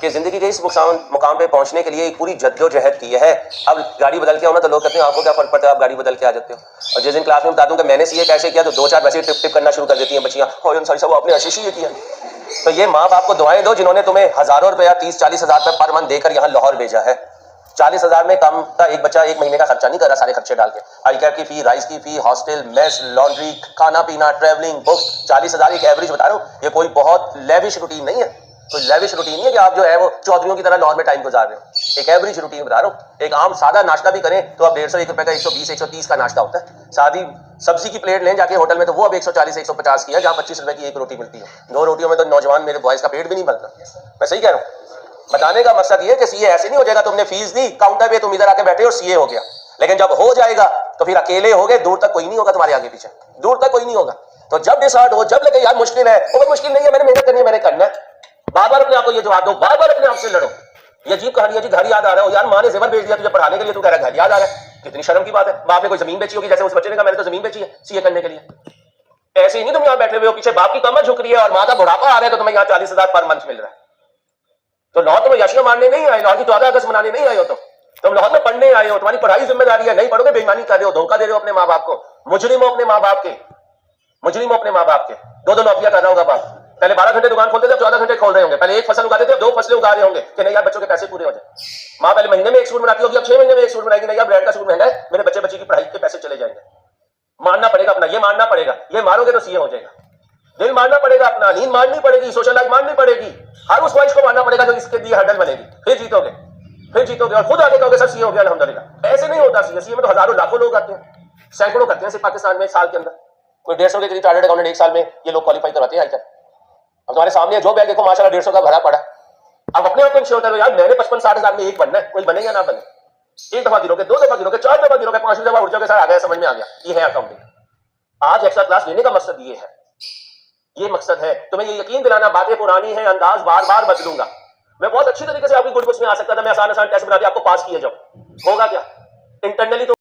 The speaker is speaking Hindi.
कि जिंदगी के इस मुकाम पे पहुंचने के लिए एक पूरी जद्दोजहद की है। अब गाड़ी बदल के आओ ना तो लोग कहते हैं आपको क्या फर्क पड़ता है, आप गाड़ी बदल के आ जाते हो। और जिस दिन क्लास में बता दूं कि मैंने सीए कैसे किया तो दो चार वैसे टिप टिप करना शुरू कर देती हैं बच्चियां, और सॉरी साहब आपने आशीष ये किया। तो ये माँ बाप को दुआएं दो जिन्होंने तुम्हें हजारों रुपया 30-40 हजार रुपये पर मंथ देकर यहाँ लाहौर भेजा है। 40 हजार में कम का एक बच्चा एक महीने का खर्चा नहीं कर रहा, सारे खर्चे डाल के, आई कैब की फी, राइस की फी, हॉस्टल, मेस, लॉन्ड्री, खाना पीना, ट्रैवलिंग, बुक्स। 40 हजार एक एवरेज बता रहा हूँ, ये कोई बहुत लेविश रूटीन नहीं है, कोई लेविश रूटीन नहीं है कि आप जो है वो चौधरियों की तरह लाहौर में टाइम गुजार रहे हो। एक एवरेज रूटीन बता रहा हूँ। एक आम सादा नाश्ता भी करें तो अब 150 रुपए का 120-130 का नाश्ता होता है। सादी सब्जी की प्लेट लें जाके होटल में तो वो अब 140-150 की है, जहाँ 25 रुपए की एक रोटी मिलती है। 2 रोटियों में तो नौजवान मेरे बॉयज का पेट भी नहीं भरता। मैं सही कह रहा हूँ। बताने का मकसद ये कि सीए ऐसे नहीं हो जाएगा, तुमने फीस दी काउंटर पे, तुम इधर आके बैठे और सीए हो गया। लेकिन जब हो जाएगा तो फिर अकेले हो गए, दूर तक कोई नहीं होगा तुम्हारे आगे पीछे, दूर तक कोई नहीं होगा। तो जब डिसाइड हो, जब लगे यार मुश्किल है, वो मुश्किल नहीं है, मैंने मेहनत करनी है, मैंने करना है, बार बार अपने आप को ये जवाब दो, बार बार अपने आप से लड़ो। ये अजीब कहानी है जी, घर याद आ रहा हो यार, माँ ने जेवर भेज दिया तुझे पढ़ाने के लिए, तू कह रहा है घर याद आ रहा है। कितनी शर्म की बात है। बाप ने कोई जमीन बेची होगी, जैसे उस बच्चे ने कहा मैंने तो जमीन बेची है सीए करने के लिए। ऐसे ही नहीं तुम यहाँ बैठे हुए हो, पीछे बाप की कमर झुक रही है और माँ का बुढ़ापा आ रहा है, तो तुम्हें यहाँ 40 हजार पर मंथ मिल रहा है। तो लाहौर तुम्हें यश्न मारने नहीं आए, लाहौर की 14 अगस्त मनाने नहीं आए हो, तुम लाहौर में पढ़ने आए हो। तुम्हारी पढ़ाई जिम्मेदारी है, नहीं पढ़ोगे बेईमानी कर रहे हो, धोखा दे रहे हो अपने माँ बाप को। मुजरिम हो अपने माँ बाप के, मुजरिम हो अपने माँ बाप के। 2-2 नौकरियां कर रहा होगा बाप। पहले 12 घंटे दुकान खोलते थे, 14 घंटे खोल रहे होंगे। पहले एक फसल उगाते थे, 2 फसलें उगा रहे होंगे कि नहीं यार बच्चों के पैसे पूरे हो जाए। माँ पहले महीने में एक सूट बनाती होगी, अब 6 महीने में एक सूट बनाएगी, नहीं यार ब्रांड का सूट महंगा है, मेरे बच्चे बच्ची की पढ़ाई के पैसे चले जाएंगे। मानना पड़ेगा अपना, ये मानना पड़ेगा। ये मारोगे तो सीए हो जाएगा। दिल मानना पड़ेगा अपना, नींद माननी पड़ेगी, सोशल लाइफ माननी पड़ेगी, हर उस ख्वाहिश को मानना पड़ेगा जो इसके लिए हर्डल बनेगी। फिर जीतोगे, फिर जीतोगे और खुद आगे कहोगे सर सीए हो गया अल्हम्दुलिल्लाह। ऐसे नहीं होता सीए में तो हजारों लाखों लोग आते हैं, सैकड़ों करते हैं सिर्फ पाकिस्तान में साल के अंदर। कोई 150 के करीब चार्टर्ड अकाउंटेंट एक साल में ये लोग क्वालिफाई करवाते हैं। अब तुम्हारे सामने जो बैग देखो माशाल्लाह 150 का भरा पड़ा। अब अपने आप को इंश्योर करो यार मैंने 55-60 हजार में एक बनना है, कोई बने या ना बने। 1 दफा गिरोगे, 2 दफा गिरोगे, 4 दफा गिरोगे, 5वीं दफा उठ जाओगे, सर आ गया, समझ में आ गया, ये है अकाउंटिंग। आज एक्स्ट्रा क्लास लेने का मकसद ये है, ये मकसद है तुम्हें ये यकीन दिलाना, बातें पुरानी है, अंदाज बार बार बदलूंगा। मैं बहुत अच्छी तरीके से आपकी गुड बुक्स में आ सकता था, मैं आसान आसान टेस्ट बना के आपको पास किए जाऊं, होगा क्या इंटरनली तो